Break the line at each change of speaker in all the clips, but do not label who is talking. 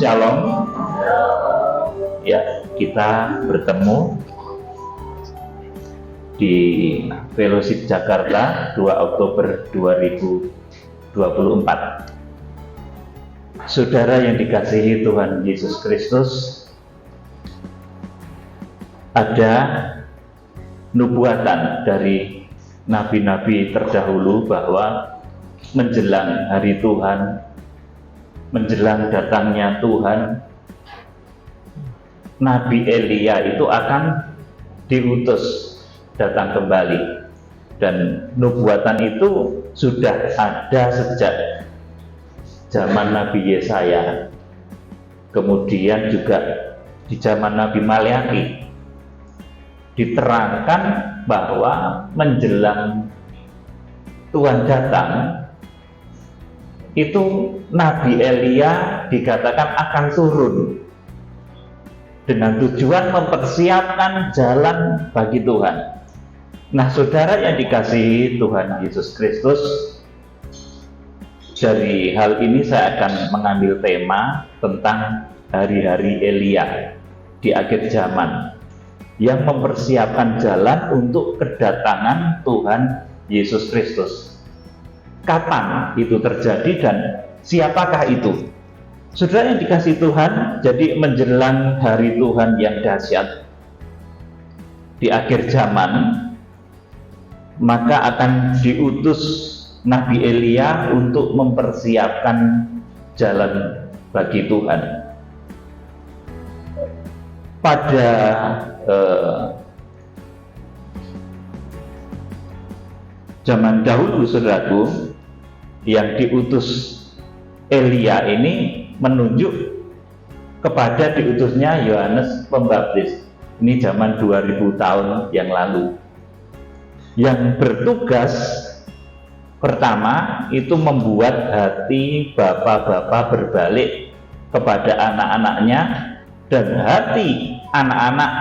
Shalom. Ya, kita bertemu di Fellowship Jakarta 2 Oktober 2024. Saudara yang dikasihi Tuhan Yesus Kristus, ada nubuatan dari nabi-nabi terdahulu bahwa menjelang hari Tuhan, menjelang datangnya Tuhan, Nabi Elia itu akan diutus datang kembali. Dan nubuatan itu sudah ada sejak zaman Nabi Yesaya, kemudian juga di zaman Nabi Maleakhi diterangkan bahwa menjelang Tuhan datang itu Nabi Elia dikatakan akan turun dengan tujuan mempersiapkan jalan bagi Tuhan. Nah, saudara yang dikasihi Tuhan Yesus Kristus, dari hal ini saya akan mengambil tema tentang hari-hari Elia di akhir zaman yang mempersiapkan jalan untuk kedatangan Tuhan Yesus Kristus. Kapan itu terjadi dan siapakah itu? Saudara yang dikasihi Tuhan, jadi menjelang hari Tuhan yang dahsyat di akhir zaman, maka akan diutus Nabi Elia untuk mempersiapkan jalan bagi Tuhan. Pada zaman dahulu, saudaraku, yang diutus Elia ini menunjuk kepada diutusnya Yohanes Pembaptis. Ini zaman 2000 tahun yang lalu, yang bertugas pertama itu membuat hati bapak-bapak berbalik kepada anak-anaknya dan hati anak-anak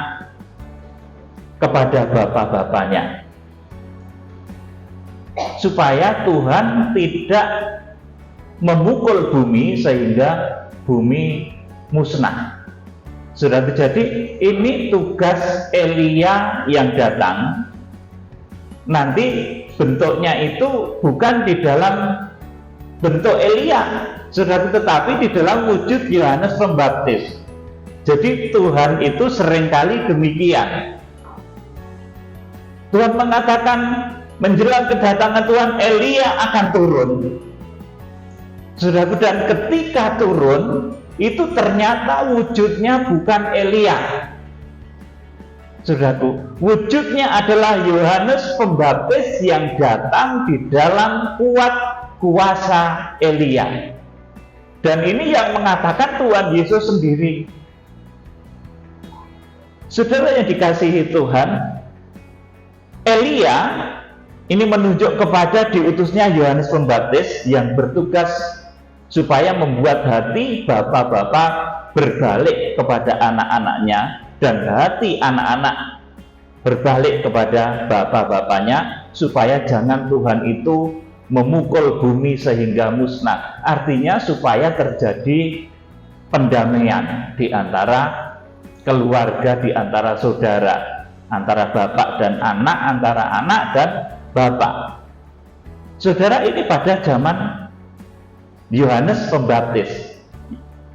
kepada bapak-bapaknya, supaya Tuhan tidak memukul bumi sehingga bumi musnah. Sudah terjadi, ini tugas Elia yang datang. Nanti bentuknya itu bukan di dalam bentuk Elia, saudara, tetapi di dalam wujud Yohanes Pembaptis. Jadi Tuhan itu seringkali demikian. Tuhan mengatakan menjelang kedatangan Tuhan, Elia akan turun. Saudara, dan ketika turun itu ternyata wujudnya bukan Elia. Saudaraku, wujudnya adalah Yohanes Pembaptis yang datang di dalam kuasa Elia. Dan ini yang mengatakan Tuhan Yesus sendiri. Saudara yang dikasihi Tuhan, Elia ini menunjuk kepada diutusnya Yohanes Pembaptis yang bertugas supaya membuat hati bapak-bapak berbalik kepada anak-anaknya dan hati anak-anak berbalik kepada bapak-bapaknya, supaya jangan Tuhan itu memukul bumi sehingga musnah. Artinya supaya terjadi pendamaian di antara keluarga, di antara saudara, antara bapak dan anak, antara anak dan bapak. Saudara, ini pada zaman Yohanes Pembaptis,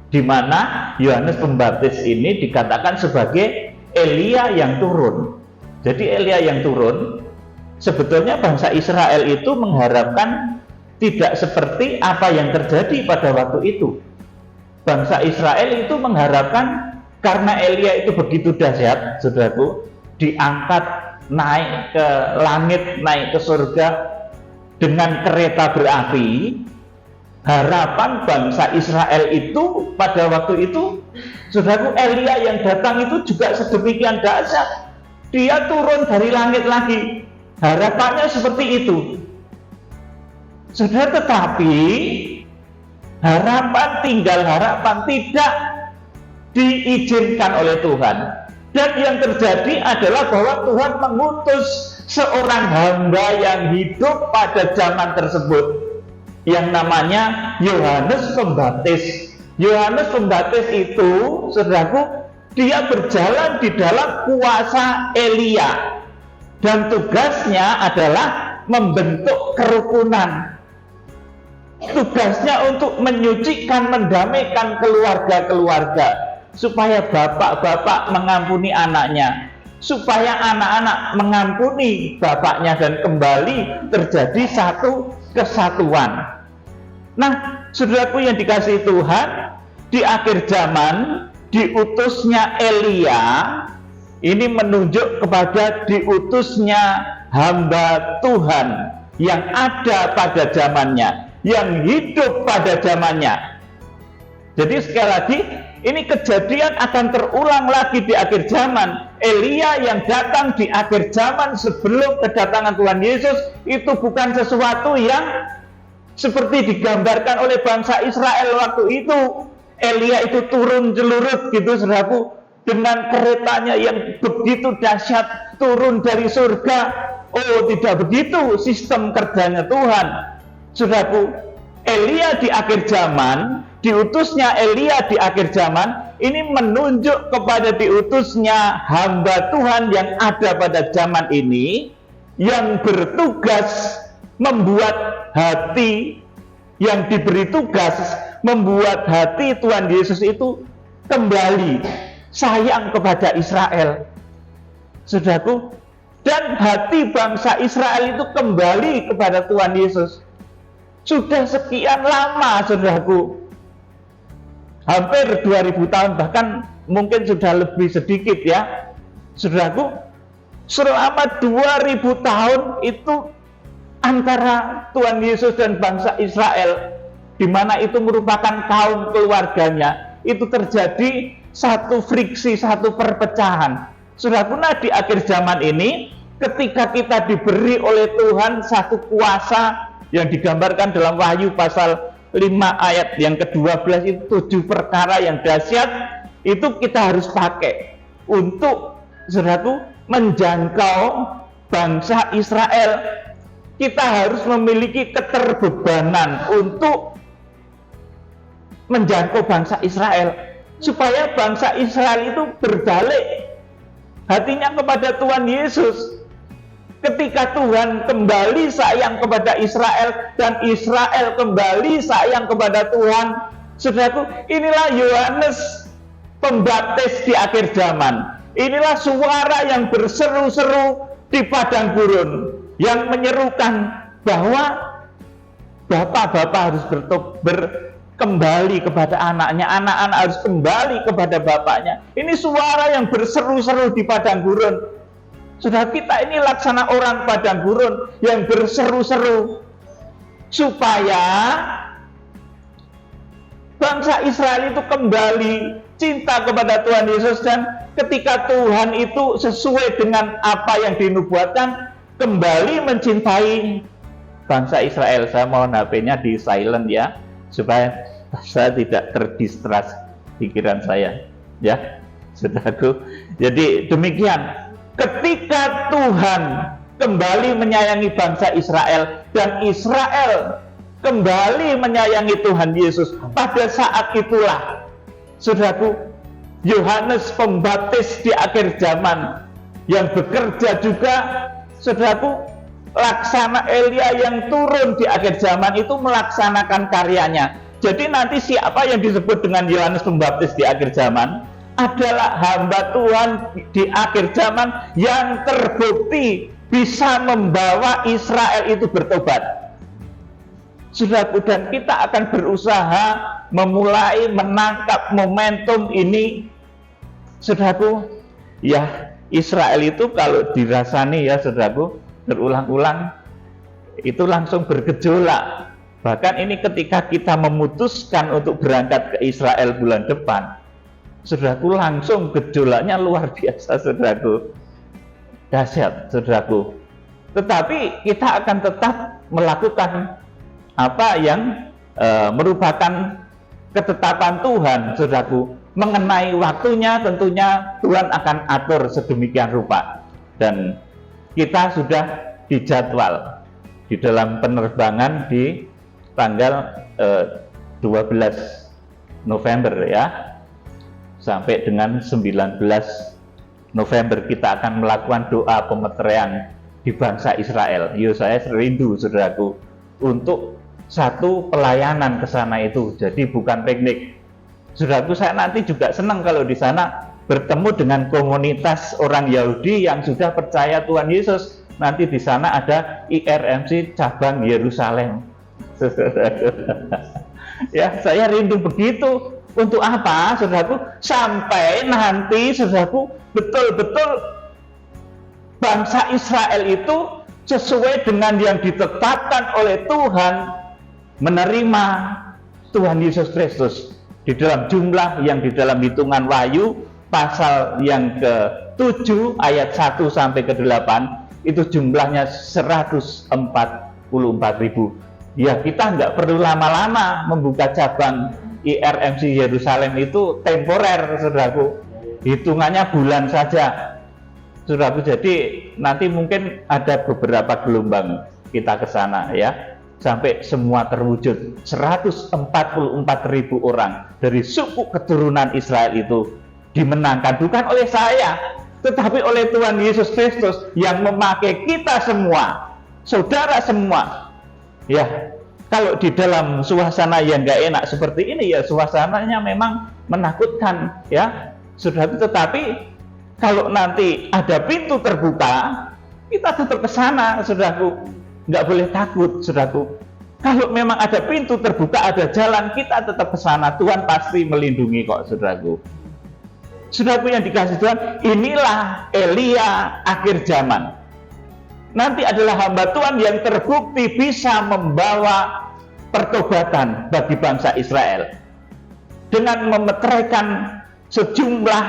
di mana Yohanes Pembaptis ini dikatakan sebagai Elia yang turun. Jadi Elia yang turun, sebetulnya bangsa Israel itu mengharapkan tidak seperti apa yang terjadi pada waktu itu. Bangsa Israel itu mengharapkan karena Elia itu begitu dahsyat, saudaraku, diangkat naik ke langit, naik ke surga dengan kereta berapi. Harapan bangsa Israel itu pada waktu itu, saudaraku, Elia yang datang itu juga sedemikian dahsyat. Dia turun dari langit lagi. Harapannya seperti itu. Saudara, tetapi harapan tinggal harapan, tidak diizinkan oleh Tuhan. Dan yang terjadi adalah bahwa Tuhan mengutus seorang hamba yang hidup pada zaman tersebut, yang namanya Yohanes Pembaptis. Yohanes Pembaptis itu, saudaraku, dia berjalan di dalam kuasa Elia, dan tugasnya adalah membentuk kerukunan. Tugasnya untuk menyucikan, mendamaikan keluarga-keluarga, supaya bapak-bapak mengampuni anaknya, supaya anak-anak mengampuni bapaknya, dan kembali terjadi satu kesatuan. Nah, saudaraku yang dikasihi Tuhan, di akhir zaman diutusnya Elia ini menunjuk kepada diutusnya hamba Tuhan yang ada pada zamannya, yang hidup pada zamannya. Jadi sekali lagi, ini kejadian akan terulang lagi di akhir zaman. Elia yang datang di akhir zaman sebelum kedatangan Tuhan Yesus itu bukan sesuatu yang seperti digambarkan oleh bangsa Israel waktu itu. Elia itu turun celurut gitu, saudaraku, dengan keretanya yang begitu dahsyat turun dari surga. Oh, tidak begitu sistem kerjanya Tuhan, saudaraku. Elia di akhir zaman, diutusnya Elia di akhir zaman, ini menunjuk kepada diutusnya hamba Tuhan yang ada pada zaman ini, yang bertugas membuat hati, yang diberi tugas membuat hati Tuhan Yesus itu kembali sayang kepada Israel, saudaraku. Dan hati bangsa Israel itu kembali kepada Tuhan Yesus sudah sekian lama, saudaraku, hampir 2000 tahun, bahkan mungkin sudah lebih sedikit ya, saudaraku. Selama 2000 tahun itu antara Tuhan Yesus dan bangsa Israel, di mana itu merupakan kaum keluarganya, itu terjadi satu friksi, satu perpecahan. Saudaraku, nah di akhir zaman ini, ketika kita diberi oleh Tuhan satu kuasa yang digambarkan dalam Wahyu pasal 5 ayat yang ke-12, itu 7 perkara yang dahsyat, itu kita harus pakai untuk, saudaraku, menjangkau bangsa Israel. Kita harus memiliki keterbebanan untuk menjangkau bangsa Israel, supaya bangsa Israel itu berbalik hatinya kepada Tuhan Yesus. Ketika Tuhan kembali sayang kepada Israel dan Israel kembali sayang kepada Tuhan, saudaraku, inilah Yohanes Pembaptis di akhir zaman. Inilah suara yang berseru-seru di padang gurun, yang menyerukan bahwa bapak-bapak harus kembali kepada anaknya, anak-anak harus kembali kepada bapaknya. Ini suara yang berseru-seru di padang gurun. Saudara, kita ini laksana orang padang gurun yang berseru-seru supaya bangsa Israel itu kembali cinta kepada Tuhan Yesus, dan ketika Tuhan itu sesuai dengan apa yang dinubuatkan, kembali mencintai bangsa Israel. Saya mohon HP-nya di silent ya, supaya saya tidak terdistras pikiran saya ya, saudaraku. Jadi demikian, ketika Tuhan kembali menyayangi bangsa Israel dan Israel kembali menyayangi Tuhan Yesus, pada saat itulah, saudaraku, Yohanes Pembaptis di akhir zaman yang bekerja juga, saudaraku, laksana Elia yang turun di akhir zaman itu melaksanakan karyanya. Jadi nanti siapa yang disebut dengan Yohanes Pembaptis di akhir zaman adalah hamba Tuhan di akhir zaman yang terbukti bisa membawa Israel itu bertobat. Saudaraku, dan kita akan berusaha memulai menangkap momentum ini, saudaraku. Ya, Israel itu kalau dirasani ya, saudaraku, berulang-ulang itu langsung bergejolak. Bahkan ini ketika kita memutuskan untuk berangkat ke Israel bulan depan, saudaraku, langsung gejolaknya luar biasa, saudaraku, dahsyat, saudaraku. Tetapi kita akan tetap melakukan apa yang merupakan ketetapan Tuhan, saudaraku. Mengenai waktunya tentunya Tuhan akan atur sedemikian rupa, dan kita sudah dijadwal di dalam penerbangan di tanggal 12 November ya, sampai dengan 19 November kita akan melakukan doa pemeteraian di bangsa Israel. Yo, saya rindu saudaraku untuk satu pelayanan ke sana itu, jadi bukan piknik. Saudaraku, saya nanti juga senang kalau di sana bertemu dengan komunitas orang Yahudi yang sudah percaya Tuhan Yesus. Nanti di sana ada IRMC cabang Yerusalem. Ya, saya rindu begitu. Untuk apa, saudaraku? Sampai nanti, saudaraku, betul-betul bangsa Israel itu sesuai dengan yang ditetapkan oleh Tuhan, menerima Tuhan Yesus Kristus di dalam jumlah yang di dalam hitungan Wahyu pasal yang ke-7 ayat 1 sampai ke-8 itu jumlahnya 144.000. Ya, kita nggak perlu lama-lama membuka cabang IRMC Yerusalem itu temporer, saudaraku. Hitungannya bulan saja, saudaraku. Jadi nanti mungkin ada beberapa gelombang kita ke sana ya, sampai semua terwujud. 144.000 orang dari suku keturunan Israel itu dimenangkan bukan oleh saya, tetapi oleh Tuhan Yesus Kristus yang memakai kita semua, saudara semua. Ya, kalau di dalam suasana yang nggak enak seperti ini ya, suasananya memang menakutkan ya, saudara. Tetapi kalau nanti ada pintu terbuka, kita tetap ke sana, saudaraku. Nggak boleh takut, saudaraku. Kalau memang ada pintu terbuka, ada jalan, kita tetap ke sana. Tuhan pasti melindungi kok, saudaraku. Saudaraku yang dikasih Tuhan, inilah Elia akhir zaman. Nanti adalah hamba Tuhan yang terbukti bisa membawa pertobatan bagi bangsa Israel dengan memeteraikan sejumlah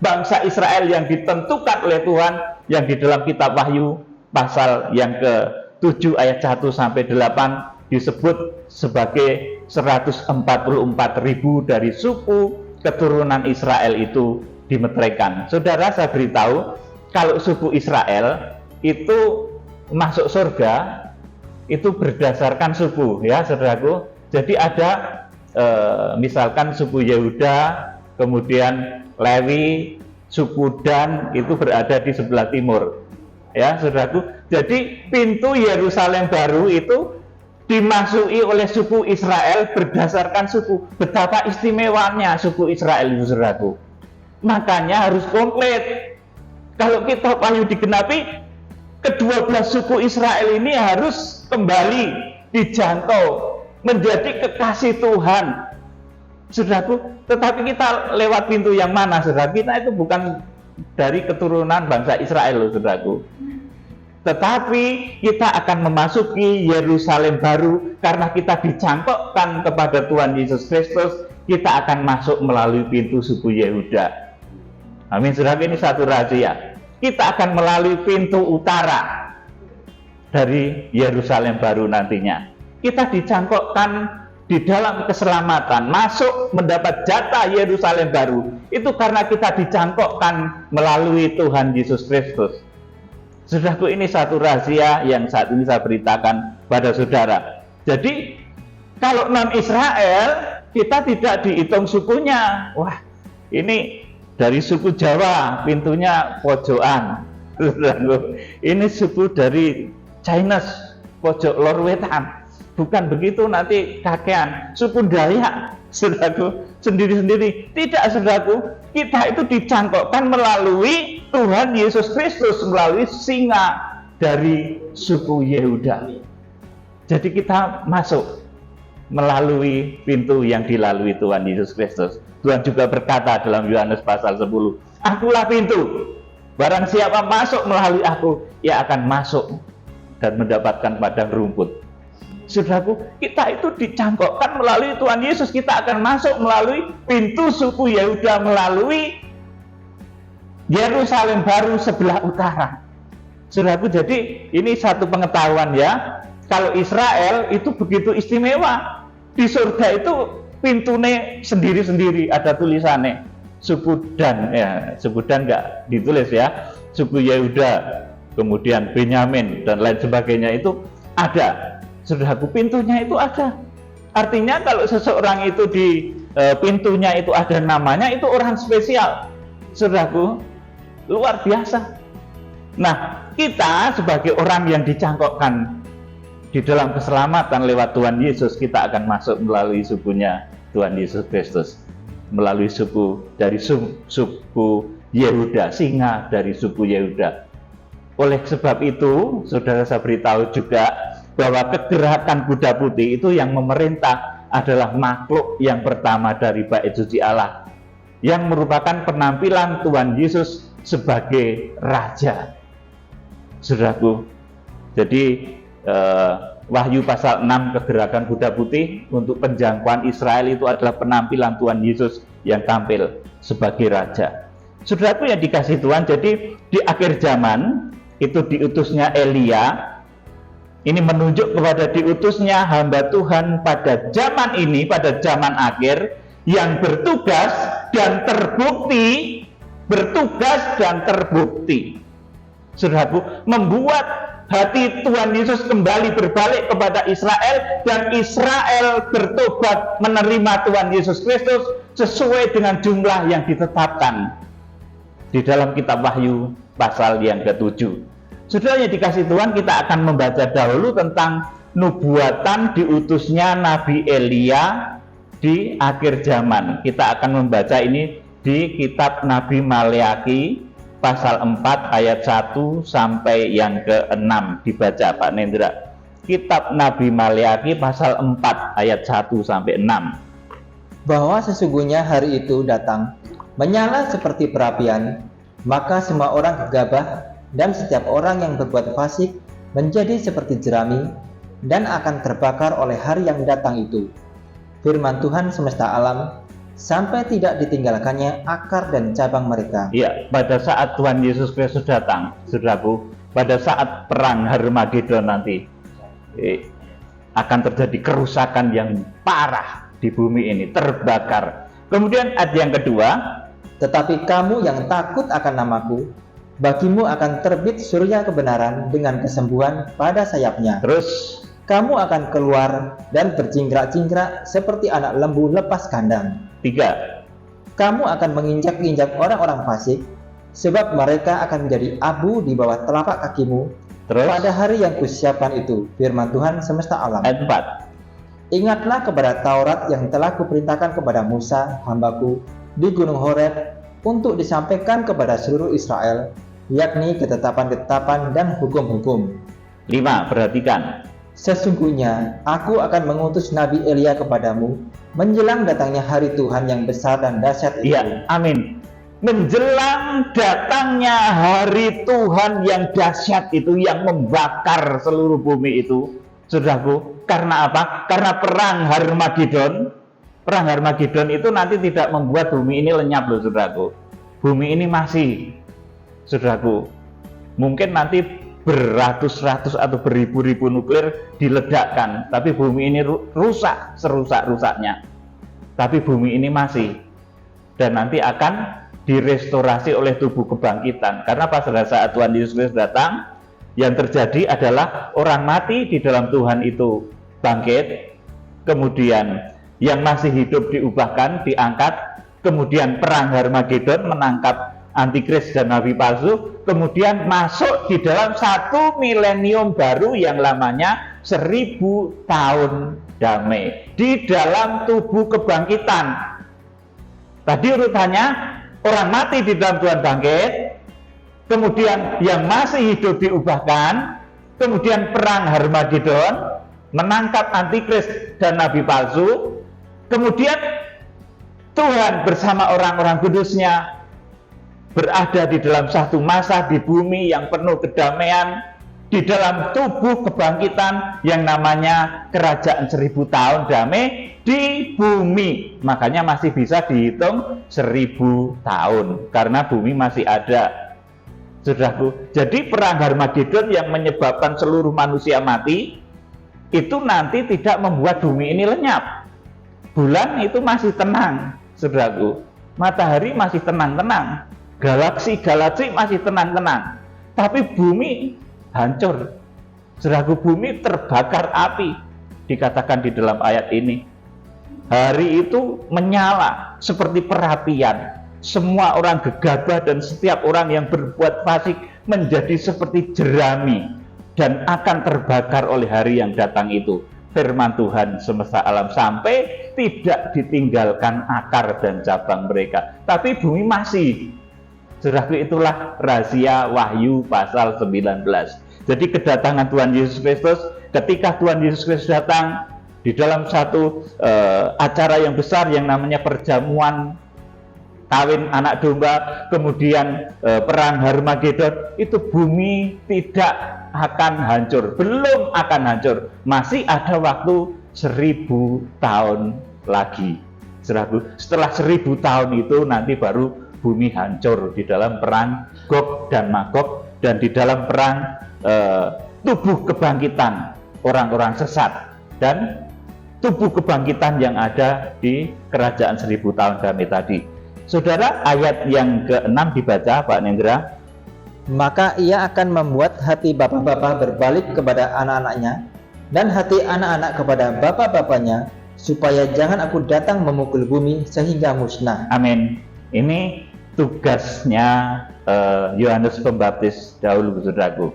bangsa Israel yang ditentukan oleh Tuhan yang di dalam kitab Wahyu pasal yang ke-7 ayat 1 sampai 8 disebut sebagai 144.000 dari suku keturunan Israel itu dimeteraikan. Saudara, saya beritahu kalau suku Israel itu masuk surga itu berdasarkan suku ya, saudaraku. Jadi ada misalkan suku Yehuda, kemudian Lewi, suku Dan itu berada di sebelah timur ya, saudaraku. Jadi pintu Yerusalem baru itu dimasuki oleh suku Israel berdasarkan suku. Betapa istimewanya suku Israel itu, saudaraku. Makanya harus komplit. Kalau kitab Wahyu digenapi, ke-12 suku Israel ini harus kembali dijangkau menjadi kekasih Tuhan, saudaraku. Tetapi kita lewat pintu yang mana, saudara? Kita itu bukan dari keturunan bangsa Israel, saudaraku. Tetapi kita akan memasuki Yerusalem baru karena kita dicangkokkan kepada Tuhan Yesus Kristus. Kita akan masuk melalui pintu suku Yehuda. Amin, saudara. Ini satu rahasia. Kita akan melalui pintu utara dari Yerusalem baru nantinya. Kita dicangkokkan di dalam keselamatan, masuk mendapat jatah Yerusalem baru. Itu karena kita dicangkokkan melalui Tuhan Yesus Kristus. Saudaraku, ini satu rahasia yang saat ini saya beritakan pada saudara. Jadi, kalau non-Israel, kita tidak dihitung sukunya. Wah, ini dari suku Jawa, pintunya pojokan. Ini suku dari Chinese, pojok lor wetan. Bukan begitu, nanti kakean. Suku Dayak, saudaraku, sendiri-sendiri. Tidak, saudaraku. Kita itu dicangkokkan melalui Tuhan Yesus Kristus, melalui singa dari suku Yehuda. Jadi kita masuk melalui pintu yang dilalui Tuhan Yesus Kristus. Tuhan juga berkata dalam Yohanes pasal 10, "Akulah pintu. Barang siapa masuk melalui aku, ia akan masuk dan mendapatkan padang rumput." Saudaraku, kita itu dicangkokkan melalui Tuhan Yesus. Kita akan masuk melalui pintu suku Yehuda, melalui Yerusalem baru sebelah utara. Saudaraku, jadi ini satu pengetahuan ya. Kalau Israel itu begitu istimewa. Di surga itu pintunya sendiri-sendiri, ada tulisannya. Suku Dan, ya, suku Dan nggak ditulis ya. Suku Yehuda, kemudian Benyamin dan lain sebagainya itu ada. Saudaraku, pintunya itu ada. Artinya kalau seseorang itu pintunya itu ada namanya, itu orang spesial, saudaraku, luar biasa. Nah, kita sebagai orang yang dicangkokkan di dalam keselamatan lewat Tuhan Yesus, kita akan masuk melalui sukunya Tuhan Yesus Kristus, melalui suku dari suku Yehuda, singa dari suku Yehuda. Oleh sebab itu, saudara, saya beritahu juga bahwa kegerakan kuda putih itu yang memerintah adalah makhluk yang pertama dari bait suci Allah, yang merupakan penampilan Tuhan Yesus sebagai Raja. Saudaraku, jadi Wahyu pasal 6, kegerakan kuda putih untuk penjangkauan Israel itu adalah penampilan Tuhan Yesus yang tampil sebagai Raja. Saudaraku yang dikasihi Tuhan, jadi di akhir zaman itu diutusnya Elia. Ini menunjuk kepada diutusnya hamba Tuhan pada zaman ini, pada zaman akhir, yang bertugas dan terbukti, saudaraku, membuat hati Tuhan Yesus kembali berbalik kepada Israel, dan Israel bertobat menerima Tuhan Yesus Kristus sesuai dengan jumlah yang ditetapkan di dalam kitab Wahyu pasal yang ke-7. Saudara yang dikasih Tuhan, kita akan membaca dahulu tentang nubuatan diutusnya Nabi Elia di akhir zaman. Kita akan membaca ini di kitab Nabi Maleaki pasal 4 ayat 1 sampai yang ke-6. Dibaca Pak Nendra. Kitab Nabi Maleaki pasal 4 ayat 1 sampai 6.
Bahwa sesungguhnya hari itu datang, menyala seperti perapian, maka semua orang gegabah dan setiap orang yang berbuat fasik menjadi seperti jerami dan akan terbakar oleh hari yang datang itu. Firman Tuhan semesta alam, sampai tidak ditinggalkannya akar dan cabang mereka.
Ya, pada saat Tuhan Yesus Kristus datang, saudaraku, pada saat perang Harmagedon nanti, akan terjadi kerusakan yang parah di bumi ini, terbakar. Kemudian ayat yang kedua,
tetapi kamu yang takut akan namaku, bagimu akan terbit surya kebenaran dengan kesembuhan pada sayapnya.
Terus,
kamu akan keluar dan berjingkrak-jingkrak seperti anak lembu lepas kandang.
3.
Kamu akan menginjak-injak orang-orang fasik, sebab mereka akan menjadi abu di bawah telapak kakimu.
Terus,
pada hari yang kusiapkan itu, firman Tuhan semesta alam.
Ayat 4.
Ingatlah kepada Taurat yang telah kuperintahkan kepada Musa, hambaku, di Gunung Horeb, untuk disampaikan kepada seluruh Israel, yakni ketetapan-ketetapan dan hukum-hukum.
5. Perhatikan.
Sesungguhnya aku akan mengutus Nabi Elia kepadamu menjelang datangnya hari Tuhan yang besar dan dahsyat itu.
Ya, amin. Menjelang datangnya hari Tuhan yang dahsyat itu, yang membakar seluruh bumi itu, saudaraku. Karena apa? Karena perang Harmagedon. Perang Harmagedon itu nanti tidak membuat bumi ini lenyap loh, saudaraku. Bumi ini masih, saudaraku, mungkin nanti beratus-ratus atau beribu-ribu nuklir diledakkan, tapi bumi ini rusak serusak-rusaknya. Tapi bumi ini masih, dan nanti akan direstorasi oleh tubuh kebangkitan. Karena pada saat Tuhan Yesus Kristus datang, yang terjadi adalah orang mati di dalam Tuhan itu bangkit, kemudian yang masih hidup diubahkan, diangkat, kemudian perang Harmagedon menangkap antikris dan nabi palsu, kemudian masuk di dalam satu milenium baru yang lamanya 1000 tahun damai di dalam tubuh kebangkitan. Tadi urutannya, orang mati di dalam Tuhan bangkit, kemudian yang masih hidup diubahkan, kemudian perang Harmagedon menangkap antikris dan nabi palsu, kemudian Tuhan bersama orang-orang kudusnya berada di dalam satu masa di bumi yang penuh kedamaian, di dalam tubuh kebangkitan yang namanya kerajaan 1000 tahun damai di bumi. Makanya masih bisa dihitung 1000 tahun karena bumi masih ada, saudaraku. Jadi perang Harmagedon yang menyebabkan seluruh manusia mati itu nanti tidak membuat bumi ini lenyap. Bulan itu masih tenang, saudaraku. Matahari masih tenang-tenang. Galaksi-galaksi masih tenang-tenang. Tapi bumi hancur. Saudaraku, bumi terbakar api. Dikatakan di dalam ayat ini. Hari itu menyala seperti perapian. Semua orang gegabah dan setiap orang yang berbuat fasik menjadi seperti jerami dan akan terbakar oleh hari yang datang itu. Firman Tuhan semesta alam, sampai tidak ditinggalkan akar dan cabang mereka. Tapi bumi masih. Saudaraku, itulah rahasia Wahyu pasal 19. Jadi kedatangan Tuhan Yesus Kristus, ketika Tuhan Yesus Kristus datang di dalam satu acara yang besar yang namanya perjamuan kawin anak domba, kemudian perang Harmagedon, itu bumi tidak akan hancur, belum akan hancur, masih ada waktu 1000 tahun lagi. Setelah 1000 tahun itu nanti baru bumi hancur di dalam perang Gog dan Magog, dan di dalam perang tubuh kebangkitan orang-orang sesat dan tubuh kebangkitan yang ada di kerajaan 1000 tahun damai tadi. Saudara, ayat yang ke-6 dibaca Pak Nendra.
Maka ia akan membuat hati bapak-bapak berbalik kepada anak-anaknya, dan hati anak-anak kepada bapak-bapaknya, supaya jangan aku datang memukul bumi sehingga musnah.
Amin. Ini tugasnya Yohanes Pembaptis dahulu, saudaraku.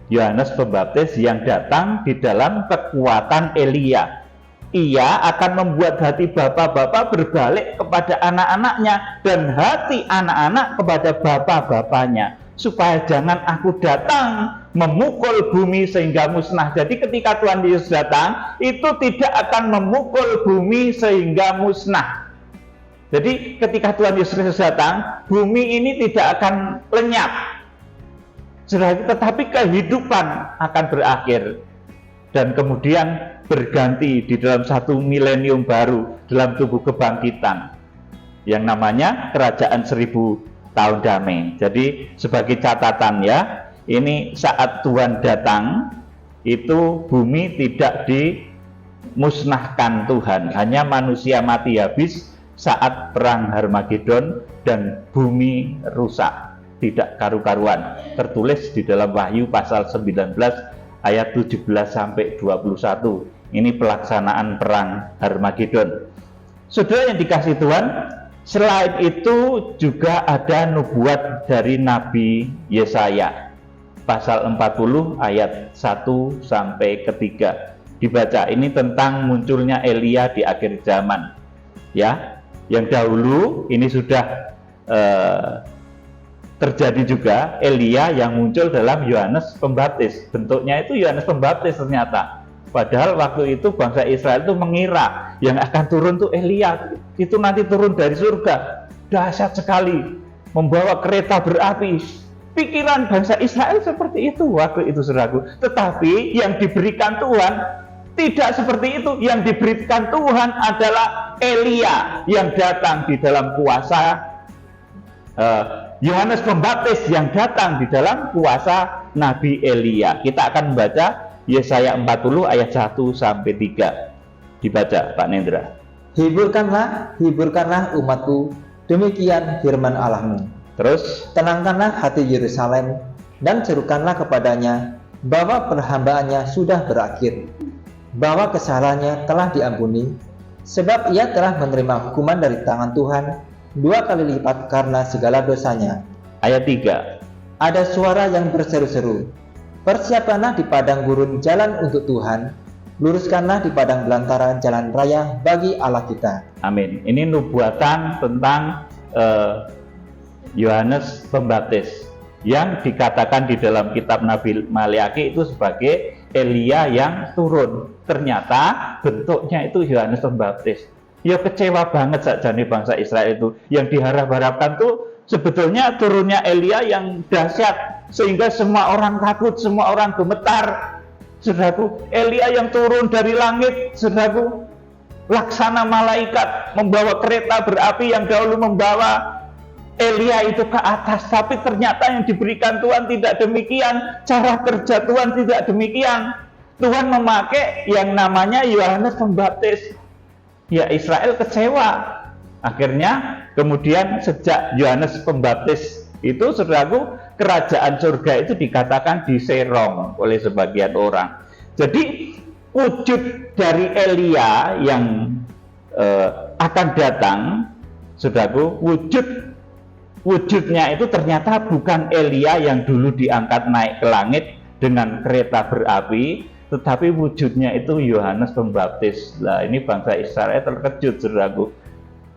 Yohanes Pembaptis yang datang di dalam kekuatan Elia. Ia akan membuat hati bapak-bapak berbalik kepada anak-anaknya dan hati anak-anak kepada bapak-bapaknya, supaya jangan aku datang memukul bumi sehingga musnah. Jadi ketika Tuhan Yesus datang, itu tidak akan memukul bumi sehingga musnah. Jadi ketika Tuhan Yesus datang, bumi ini tidak akan lenyap, tetapi kehidupan akan berakhir dan kemudian berganti di dalam satu milenium baru dalam tubuh kebangkitan yang namanya kerajaan 1000 tahun damai. Jadi sebagai catatan ya, ini saat Tuhan datang itu bumi tidak dimusnahkan Tuhan, hanya manusia mati habis saat perang Harmagedon dan bumi rusak, tidak karu-karuan. Tertulis di dalam Wahyu pasal 19 ayat 17 sampai 21. Ini pelaksanaan perang Harmagedon. Saudara yang dikasihi Tuhan, selain itu juga ada nubuat dari Nabi Yesaya pasal 40 ayat 1 sampai 3. Dibaca, ini tentang munculnya Elia di akhir zaman. Ya, yang dahulu ini sudah terjadi juga Elia yang muncul dalam Yohanes Pembaptis. Bentuknya itu Yohanes Pembaptis ternyata. Padahal waktu itu bangsa Israel itu mengira yang akan turun tuh Elia, itu nanti turun dari surga. Dahsyat sekali, membawa kereta berapi. Pikiran bangsa Israel seperti itu waktu itu, saudaraku. Tetapi yang diberikan Tuhan tidak seperti itu. Yang diberikan Tuhan adalah Elia yang datang di dalam kuasa Yohanes Pembaptis yang datang di dalam kuasa Nabi Elia. Kita akan membaca Yesaya 40 ayat 1 sampai 3. Dibaca Pak Nendra.
Hiburkanlah, hiburkanlah umatku, demikian firman Allahmu.
Terus,
tenangkanlah hati Yerusalem dan serukanlah kepadanya bahwa perhambaannya sudah berakhir, bahwa kesalahannya telah diampuni, sebab ia telah menerima hukuman dari tangan Tuhan 2 kali lipat karena segala dosanya.
Ayat 3.
Ada suara yang berseru-seru, persiapkanlah di padang gurun jalan untuk Tuhan, luruskanlah di padang belantara jalan raya bagi Allah kita.
Amin. Ini nubuatan tentang Yohanes Pembaptis yang dikatakan di dalam kitab Nabi Maleaki itu sebagai Elia yang turun. Ternyata bentuknya itu Yohanes Pembaptis. Ya kecewa banget saja nih bangsa Israel itu. Yang diharap-harapkan tuh sebetulnya turunnya Elia yang dahsyat sehingga semua orang takut, semua orang gemetar. Saudaraku, Elia yang turun dari langit, saudaraku, laksana malaikat membawa kereta berapi yang dahulu membawa Elia itu ke atas. Tapi ternyata yang diberikan Tuhan tidak demikian. Cara kerja Tuhan tidak demikian. Tuhan memakai yang namanya Yohanes Pembaptis. Ya, Israel kecewa. Akhirnya kemudian sejak Yohanes Pembaptis itu, saudaraku, kerajaan surga itu dikatakan diserong oleh sebagian orang. Jadi wujud dari Elia yang akan datang, saudaraku, wujudnya itu ternyata bukan Elia yang dulu diangkat naik ke langit dengan kereta berapi, tetapi wujudnya itu Yohanes Pembaptis. Nah, ini bangsa Israel terkejut, saudaraku.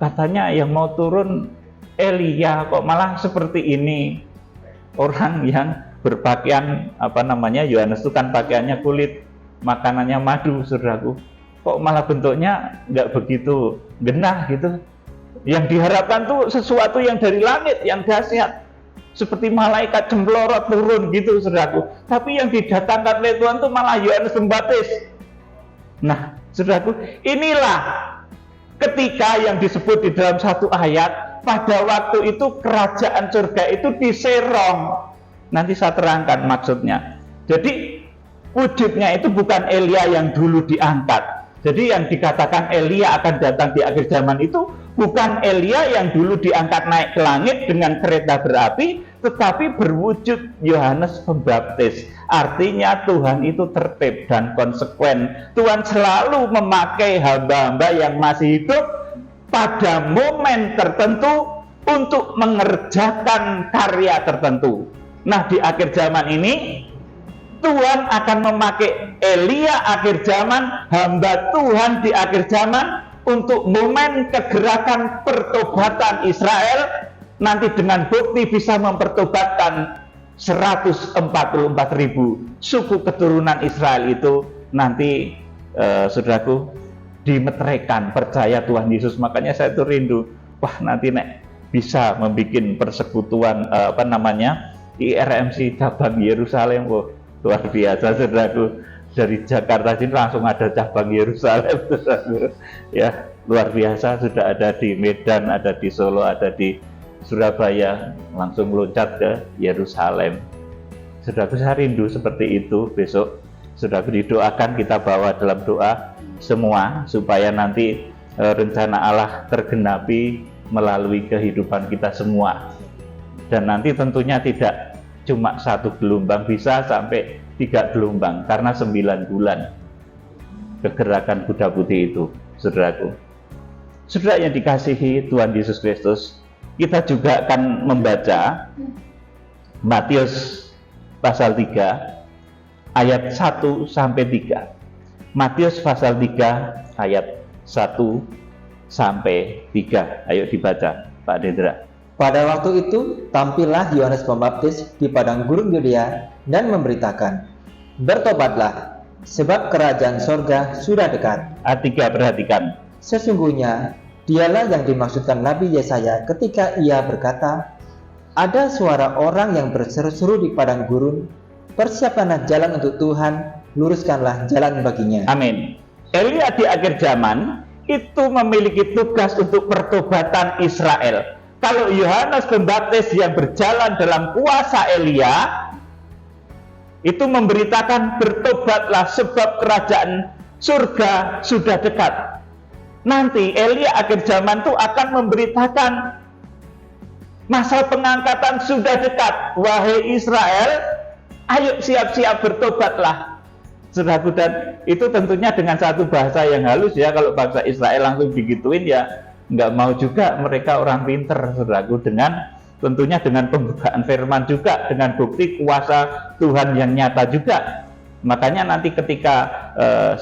Katanya yang mau turun Elia, kok malah seperti ini. Orang yang berpakaian Yohanes itu kan pakaiannya kulit, makanannya madu, saudaraku. Kok malah bentuknya nggak begitu genah gitu. Yang diharapkan tuh sesuatu yang dari langit, yang dahsyat, seperti malaikat cemplorot turun gitu, saudaraku. Tapi yang didatangkan oleh Tuhan tuh malah Yohanes Pembaptis. Nah, saudaraku, inilah ketika yang disebut di dalam satu ayat, pada waktu itu kerajaan surga itu diserong. Nanti saya terangkan maksudnya. Jadi wujudnya itu bukan Elia yang dulu diangkat. Jadi yang dikatakan Elia akan datang di akhir zaman itu bukan Elia yang dulu diangkat naik ke langit dengan kereta berapi, tetapi berwujud Yohanes Pembaptis. Artinya Tuhan itu tertib dan konsekuen. Tuhan selalu memakai hamba-hamba yang masih hidup pada momen tertentu untuk mengerjakan karya tertentu. Nah, di akhir zaman ini Tuhan akan memakai Elia akhir zaman, hamba Tuhan di akhir zaman, untuk momen kegerakan pertobatan Israel, nanti dengan bukti bisa mempertobatkan 144.000 suku keturunan Israel itu nanti, saudaraku, dimeteraikan percaya Tuhan Yesus. Makanya saya itu rindu, wah nanti bisa membuat persekutuan IRMC cabang Yerusalem. Luar biasa, saudaraku. Dari Jakarta sini langsung ada cabang Yerusalem, saudaraku. Ya, luar biasa. Sudah ada di Medan, ada di Solo, ada di Surabaya, langsung loncat ke Yerusalem. Saudaraku, saya rindu seperti itu. Besok, saudaraku, didoakan, kita bawa dalam doa semua supaya nanti rencana Allah tergenapi melalui kehidupan kita semua. Dan nanti tentunya tidak cuma satu gelombang, bisa sampai 3 gelombang, karena 9 bulan kegerakan kuda putih itu, saudaraku. Saudara yang dikasihi Tuhan Yesus Kristus, kita juga akan membaca Matius pasal 3 ayat 1 sampai 3. Matius pasal 3 ayat 1 sampai 3. Ayo dibaca, Pak Dendra.
Pada waktu itu, tampillah Yohanes Pembaptis di padang gurun Yudea dan memberitakan, "Bertobatlah, sebab kerajaan sorga sudah dekat."
Ayat 3, perhatikan.
Sesungguhnya, dialah yang dimaksudkan Nabi Yesaya ketika ia berkata, "Ada suara orang yang berseru-seru di padang gurun, persiapkanlah jalan untuk Tuhan, luruskanlah jalan baginya." Amin.
Elia di akhir zaman itu memiliki tugas untuk pertobatan Israel. Kalau Yohanes Pembaptis yang berjalan dalam kuasa Elia itu memberitakan, bertobatlah sebab kerajaan surga sudah dekat. Nanti Elia akhir zaman itu akan memberitakan masa pengangkatan sudah dekat. Wahai Israel, ayo siap-siap bertobatlah. Saudaraku, dan itu tentunya dengan satu bahasa yang halus ya. Kalau bangsa Israel langsung digituin ya nggak mau juga, mereka orang pinter, saudaraku, dengan tentunya dengan pembukaan firman juga, dengan bukti kuasa Tuhan yang nyata juga. Makanya nanti ketika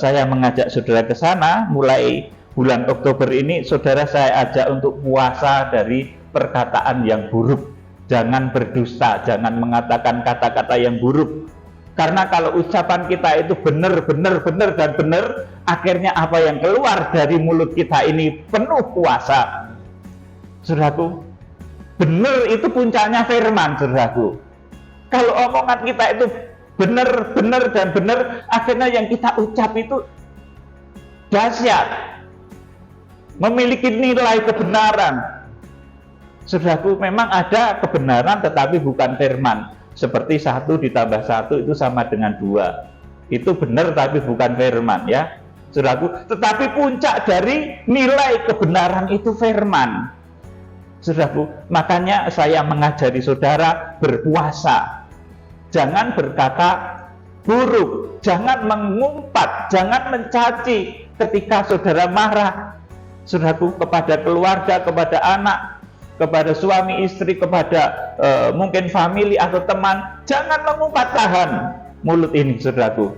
saya mengajak saudara ke sana, mulai bulan Oktober ini, saudara saya ajak untuk puasa dari perkataan yang buruk. Jangan berdusta, jangan mengatakan kata-kata yang buruk. Karena kalau ucapan kita itu benar dan benar, akhirnya apa yang keluar dari mulut kita ini penuh kuasa. Saudaraku, benar itu puncaknya firman, saudaraku. Kalau omongan kita itu benar dan benar, akhirnya yang kita ucap itu dahsyat, memiliki nilai kebenaran. Saudaraku, memang ada kebenaran tetapi bukan firman. Seperti 1 ditambah 1 itu sama dengan 2. Itu benar tapi bukan firman ya, saudaraku. Tetapi puncak dari nilai kebenaran itu firman, saudaraku. Makanya saya mengajari saudara berpuasa. Jangan berkata buruk, jangan mengumpat, jangan mencaci ketika saudara marah. saudaraku, kepada keluarga, kepada anak, kepada suami istri, kepada mungkin famili atau teman. Jangan mengumpat, tahan mulut ini, saudaraku.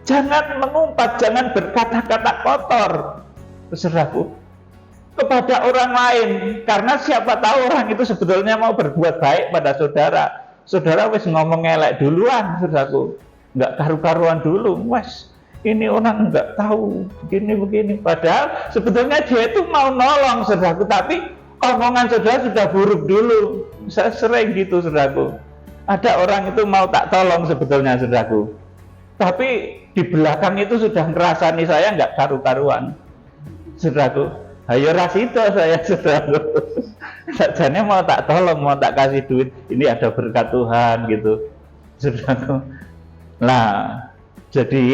Jangan mengumpat, jangan berkata-kata kotor, saudaraku, kepada orang lain, karena siapa tahu orang itu sebetulnya mau berbuat baik pada saudara. Saudara wis ngomong elek duluan, saudaraku, nggak karu-karuan dulu, wes ini orang nggak tahu begini-begini, padahal sebetulnya dia itu mau nolong, saudaraku, tapi omongan saudara sudah buruk dulu. Saya sering gitu, saudaraku, ada orang itu mau tak tolong sebetulnya, saudaraku, tapi di belakang itu sudah ngerasani saya nggak karu-karuan, saudaraku. Ayo rasito saya, saudaraku, sajane mau tak tolong, mau tak kasih duit, ini ada berkat Tuhan gitu, saudaraku. Nah, jadi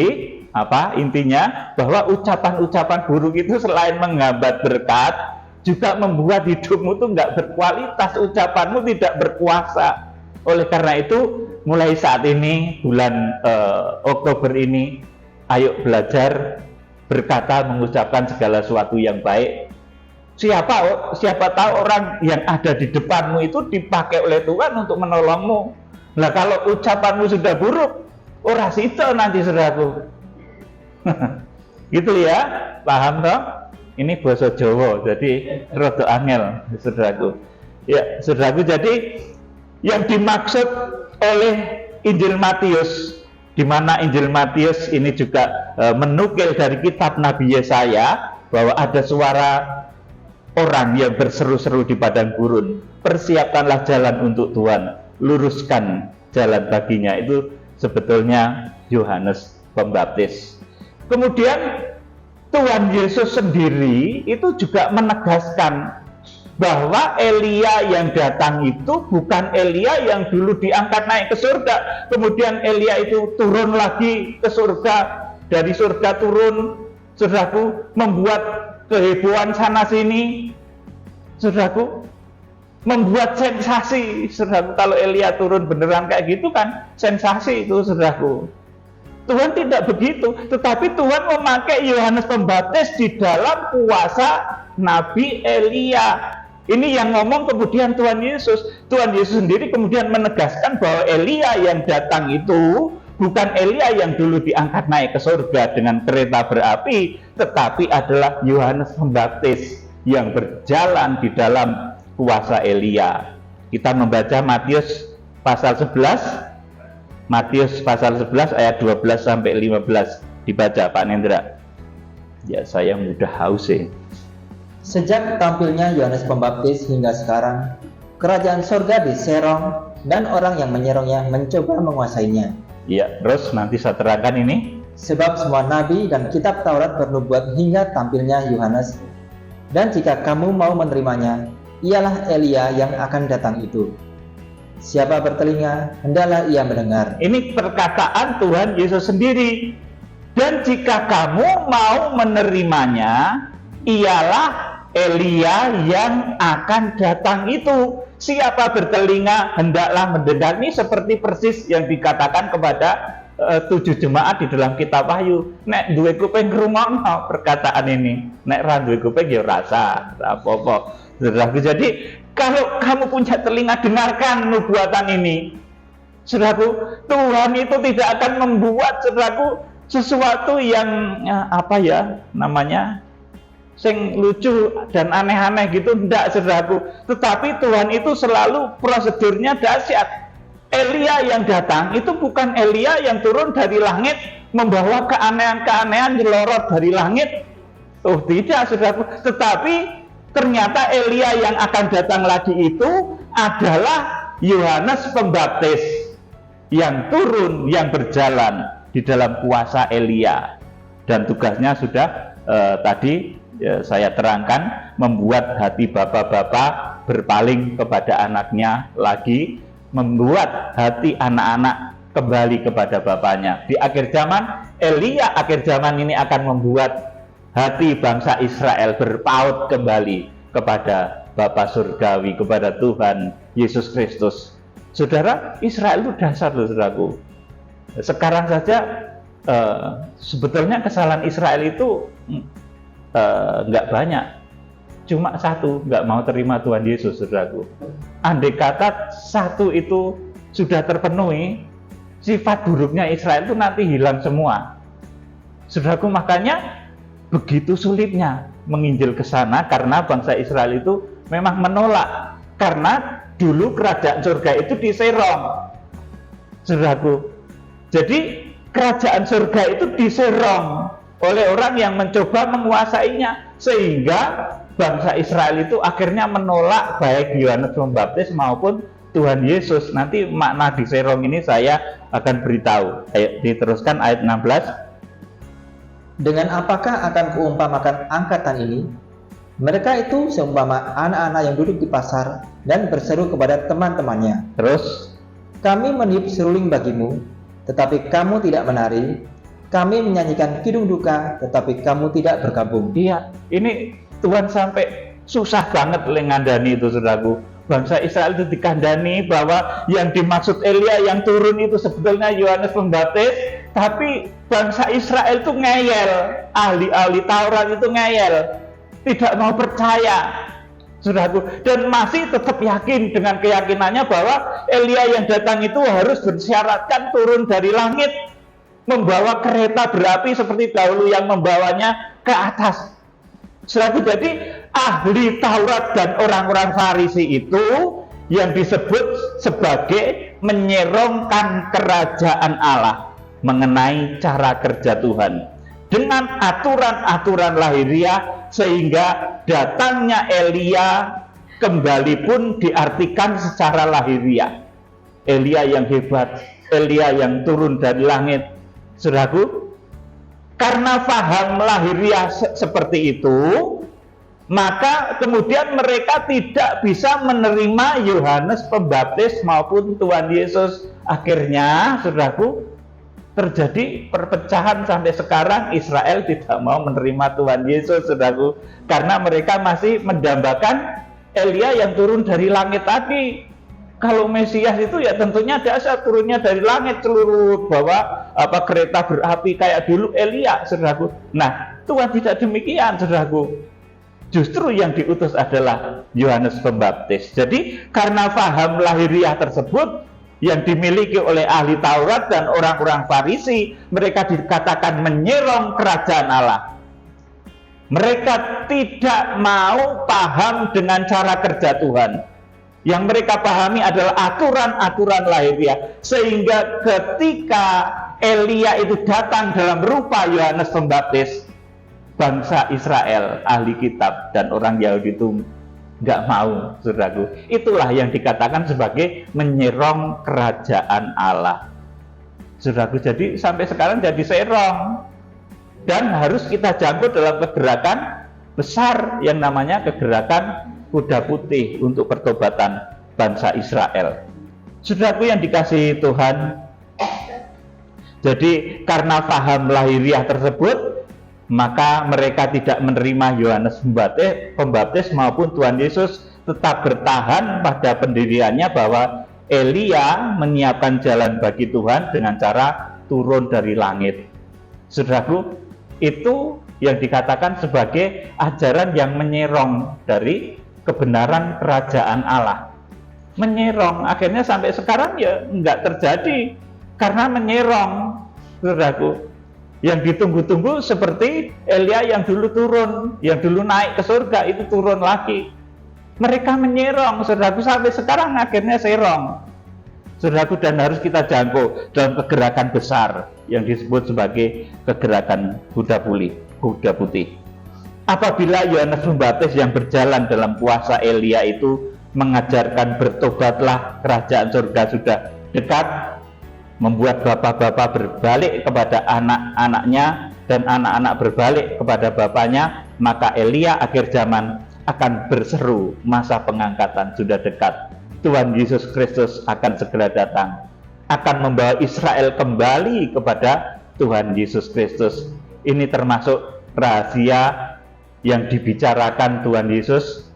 apa intinya, bahwa ucapan-ucapan buruk itu selain menghambat berkat, juga membuat hidupmu tuh nggak berkualitas, ucapanmu tidak berkuasa. Oleh karena itu, mulai saat ini, bulan Oktober ini, ayo belajar berkata, mengucapkan segala sesuatu yang baik. Siapa tahu orang yang ada di depanmu itu dipakai oleh Tuhan untuk menolongmu. Nah, kalau ucapanmu sudah buruk, ora sida nanti, saudaraku. Gitu ya, paham toh? Ini bahasa Jawa, jadi rada angel, saudaraku. Ya, saudaraku, jadi yang dimaksud oleh Injil Matius, di mana Injil Matius ini juga menukil dari kitab Nabi Yesaya, bahwa ada suara orang yang berseru-seru di padang gurun, persiapkanlah jalan untuk Tuhan, luruskan jalan baginya. Itu sebetulnya Yohanes Pembaptis. Kemudian Tuhan Yesus sendiri itu juga menegaskan bahwa Elia yang datang itu bukan Elia yang dulu diangkat naik ke surga, kemudian Elia itu turun lagi ke surga, dari surga turun, saudaraku, membuat kehebohan sana sini, saudaraku, membuat sensasi, saudaraku. Kalau Elia turun beneran kayak gitu kan sensasi itu, saudaraku. Tuhan tidak begitu, tetapi Tuhan memakai Yohanes Pembaptis di dalam kuasa Nabi Elia. Ini yang ngomong kemudian Tuhan Yesus. Tuhan Yesus sendiri kemudian menegaskan bahwa Elia yang datang itu bukan Elia yang dulu diangkat naik ke surga dengan kereta berapi, tetapi adalah Yohanes Pembaptis yang berjalan di dalam kuasa Elia. Kita membaca Matius pasal 11, Matius pasal 11 ayat 12 sampai 15. Dibaca Pak Nendra. Ya, saya mudah haus sih.
Sejak tampilnya Yohanes Pembaptis hingga sekarang, kerajaan surga diserong dan orang yang menyerongnya mencoba menguasainya.
Ya, terus nanti saya terangkan ini.
Sebab semua nabi dan kitab Taurat bernubuat hingga tampilnya Yohanes. Dan jika kamu mau menerimanya, ialah Elia yang akan datang itu. Siapa bertelinga, hendaklah ia mendengar.
Ini perkataan Tuhan Yesus sendiri. Dan jika kamu mau menerimanya, ialah Elia yang akan datang itu. Siapa bertelinga, hendaklah mendengar. Ini seperti persis yang dikatakan kepada 7 jemaat di dalam kitab Wahyu. Nek duwe kuping ngrungokno perkataan ini, nek ra duwe kuping ya rasa, apa-apa. Jadi kalau kamu punya telinga, dengarkan nubuatan ini. Saudaraku, Tuhan itu tidak akan membuat, saudaraku, sesuatu yang apa ya namanya, sing lucu dan aneh-aneh gitu, enggak, saudaraku. Tetapi Tuhan itu selalu prosedurnya dahsyat. Elia yang datang itu bukan Elia yang turun dari langit membawa keanehan-keanehan jelorot dari langit. Oh tidak, saudaraku. Tetapi ternyata Elia yang akan datang lagi itu adalah Yohanes Pembaptis yang turun, yang berjalan di dalam kuasa Elia. Dan tugasnya sudah tadi saya terangkan, membuat hati bapak-bapak berpaling kepada anaknya lagi, membuat hati anak-anak kembali kepada bapaknya. Di akhir zaman, Elia akhir zaman ini akan membuat hati bangsa Israel berpaut kembali kepada Bapa Surgawi, kepada Tuhan Yesus Kristus. Saudara, Israel itu dasar loh, saudaraku. Sekarang saja sebetulnya kesalahan Israel itu nggak banyak, cuma satu nggak mau terima Tuhan Yesus, saudaraku. Andai kata satu itu sudah terpenuhi, sifat buruknya Israel itu nanti hilang semua, saudaraku. Makanya begitu sulitnya menginjil ke sana, karena bangsa Israel itu memang menolak, karena dulu kerajaan surga itu diserong, saudaraku. Jadi kerajaan surga itu diserong oleh orang yang mencoba menguasainya, sehingga bangsa Israel itu akhirnya menolak baik Yohanes Pembaptis maupun Tuhan Yesus. Nanti makna diserong ini saya akan beritahu. Ayo diteruskan ayat 16.
Dengan apakah akan kuumpamakan angkatan ini? Mereka itu seumpama anak-anak yang duduk di pasar dan berseru kepada teman-temannya.
Terus,
kami meniup seruling bagimu, tetapi kamu tidak menari. Kami menyanyikan kidung duka, tetapi kamu tidak bergabung.
Iya, ini Tuhan sampai susah banget ngandani itu, saudaraku. Bangsa Israel itu dikandani bahwa yang dimaksud Elia yang turun itu sebetulnya Yohanes Pembaptis, tapi bangsa Israel itu ngeyel, ahli-ahli Taurat itu ngeyel, tidak mau percaya, saudaraku, dan masih tetap yakin dengan keyakinannya bahwa Elia yang datang itu harus bersyaratkan turun dari langit, membawa kereta berapi seperti dahulu yang membawanya ke atas. Saudaraku, jadi ahli Taurat dan orang-orang Farisi itu yang disebut sebagai menyerongkan kerajaan Allah mengenai cara kerja Tuhan dengan aturan-aturan lahiriah, sehingga datangnya Elia kembali pun diartikan secara lahiriah. Elia yang hebat, Elia yang turun dari langit, saudaraku. Karena paham lahiriah seperti itu, maka kemudian mereka tidak bisa menerima Yohanes Pembaptis maupun Tuhan Yesus. Akhirnya, saudaraku, terjadi perpecahan sampai sekarang. Israel tidak mau menerima Tuhan Yesus, saudaraku, karena mereka masih mendambakan Elia yang turun dari langit tadi. Kalau Mesias itu ya tentunya dasar turunnya dari langit seluruh, bawa kereta berapi kayak dulu Elia, saudaraku. Nah, Tuhan tidak demikian, saudaraku. Justru yang diutus adalah Yohanes Pembaptis. Jadi karena paham lahiriah tersebut yang dimiliki oleh ahli Taurat dan orang-orang Farisi, mereka dikatakan menyerong kerajaan Allah. Mereka tidak mau paham dengan cara kerja Tuhan. Yang mereka pahami adalah aturan-aturan lahiriah, sehingga ketika Elia itu datang dalam rupa Yohanes Pembaptis, bangsa Israel, ahli kitab dan orang Yahudi itu nggak mau, saudaraku. Itulah yang dikatakan sebagai menyerong kerajaan Allah, saudaraku. Jadi sampai sekarang jadi serong, dan harus kita jangkut dalam kegerakan besar yang namanya kegerakan kuda putih untuk pertobatan bangsa Israel. Saudaraku yang dikasihi Tuhan, jadi karena paham lahiriah tersebut, maka mereka tidak menerima Yohanes Pembaptis maupun Tuhan Yesus, tetap bertahan pada pendiriannya bahwa Elia menyiapkan jalan bagi Tuhan dengan cara turun dari langit. Saudaraku, itu yang dikatakan sebagai ajaran yang menyerong dari kebenaran kerajaan Allah. Menyerong, akhirnya sampai sekarang ya nggak terjadi karena menyerong, saudaraku. Yang ditunggu-tunggu seperti Elia yang dulu turun, yang dulu naik ke surga itu turun lagi. Mereka menyerong, saudaraku, sampai sekarang akhirnya serong, saudaraku, dan harus kita jangkau dalam kegerakan besar yang disebut sebagai kegerakan kuda putih. Apabila Yohanes Pembaptis yang berjalan dalam kuasa Elia itu mengajarkan bertobatlah, kerajaan surga sudah dekat, membuat bapak-bapak berbalik kepada anak-anaknya dan anak-anak berbalik kepada bapaknya, maka Elia akhir zaman akan berseru, masa pengangkatan sudah dekat. Tuhan Yesus Kristus akan segera datang, akan membawa Israel kembali kepada Tuhan Yesus Kristus. Ini termasuk rahasia yang dibicarakan Tuhan Yesus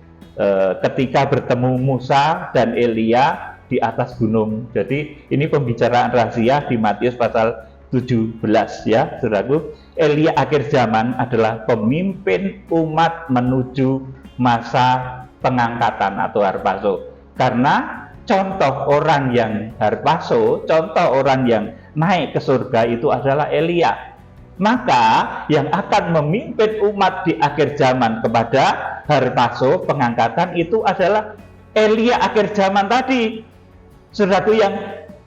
ketika bertemu Musa dan Elia di atas gunung. Jadi ini pembicaraan rahasia di Matius pasal 17 ya, saudaraku. Elia akhir zaman adalah pemimpin umat menuju masa pengangkatan atau harpaso. Karena contoh orang yang harpaso, contoh orang yang naik ke surga itu adalah Elia. Maka yang akan memimpin umat di akhir zaman kepada harpaso pengangkatan itu adalah Elia akhir zaman tadi. Saudaraku, yang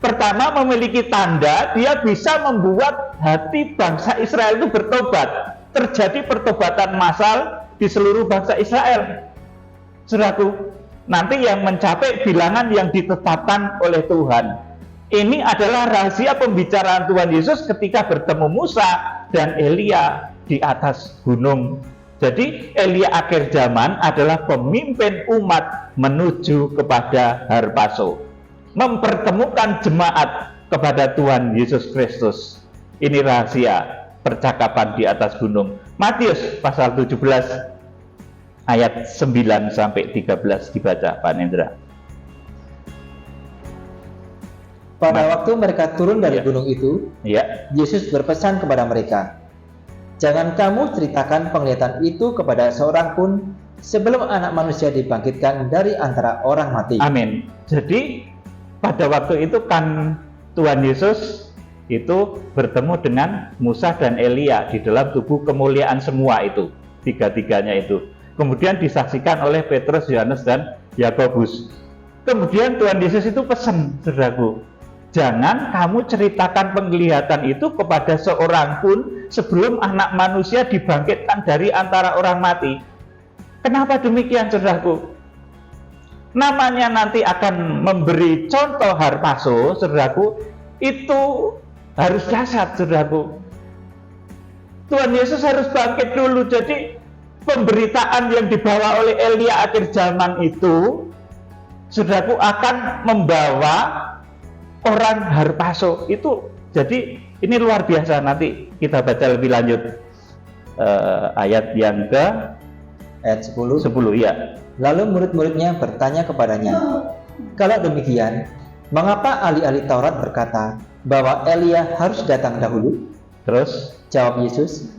pertama memiliki tanda, dia bisa membuat hati bangsa Israel itu bertobat. Terjadi pertobatan massal di seluruh bangsa Israel. Saudaraku, nanti yang mencapai bilangan yang ditetapkan oleh Tuhan. Ini adalah rahasia pembicaraan Tuhan Yesus ketika bertemu Musa dan Elia di atas gunung. Jadi Elia akhir zaman adalah pemimpin umat menuju kepada harpaso, mempertemukan jemaat kepada Tuhan Yesus Kristus. Ini rahasia percakapan di atas gunung. Matius pasal 17 ayat 9 sampai 13 dibaca, Pak Nendra.
Pada waktu mereka turun dari gunung itu,
Ya.
Yesus berpesan kepada mereka, "Jangan kamu ceritakan penglihatan itu kepada seorang pun sebelum Anak Manusia dibangkitkan dari antara orang mati."
Amin. Jadi pada waktu itu kan Tuhan Yesus itu bertemu dengan Musa dan Elia di dalam tubuh kemuliaan semua itu, tiga-tiganya itu. Kemudian disaksikan oleh Petrus, Yohanes, dan Yakobus. Kemudian Tuhan Yesus itu pesan, saudaraku, jangan kamu ceritakan penglihatan itu kepada seorang pun sebelum Anak Manusia dibangkitkan dari antara orang mati. Kenapa demikian, saudaraku? Namanya nanti akan memberi contoh harpaso, saudaraku, itu harus dahsyat, saudaraku. Tuhan Yesus harus bangkit dulu. Jadi pemberitaan yang dibawa oleh Elia akhir zaman itu, saudaraku, akan membawa orang harpaso itu. Jadi ini luar biasa. Nanti kita baca lebih lanjut ayat yang ke
Ayat 10.
ya.
Lalu murid-muridnya bertanya kepadanya, "Kalau demikian, mengapa ahli-ahli Taurat berkata bahwa Elia harus datang dahulu?"
Terus
Jawab Yesus,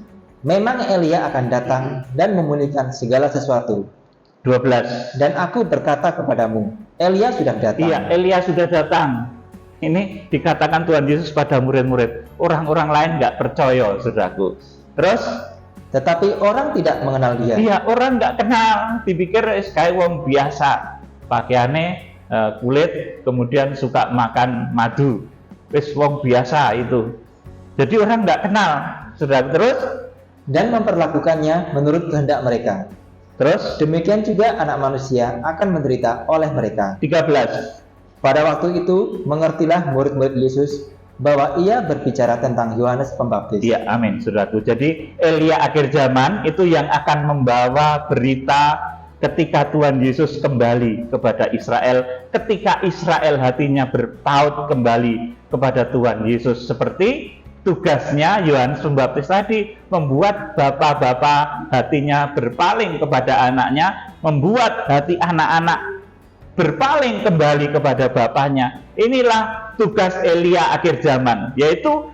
"Memang Elia akan datang dan memulihkan segala sesuatu.
12.
Dan aku berkata kepadamu, Elia sudah datang."
Iya, Elia sudah datang. Ini dikatakan Tuhan Yesus pada murid-murid. Orang-orang lain nggak percaya, saudaraku. Terus
Tetapi orang tidak mengenal dia.
iya, orang nggak kenal, dipikir kayak wong biasa, pakaiannya kulit, kemudian suka makan madu, wis wong biasa itu. Jadi orang nggak kenal, saudara. Terus
Dan memperlakukannya menurut kehendak mereka.
terus
Demikian juga Anak Manusia akan menderita oleh mereka.
13.
Pada waktu itu mengertilah murid-murid Yesus bahwa ia berbicara tentang Yohanes Pembaptis.
Iya, amin, saudaraku. Jadi Elia akhir zaman itu yang akan membawa berita ketika Tuhan Yesus kembali kepada Israel, ketika Israel hatinya berpaut kembali kepada Tuhan Yesus, seperti tugasnya Yohanes Pembaptis tadi, membuat bapak-bapak hatinya berpaling kepada anaknya, membuat hati anak-anak berpaling kembali kepada bapaknya. Inilah tugas Elia akhir zaman, yaitu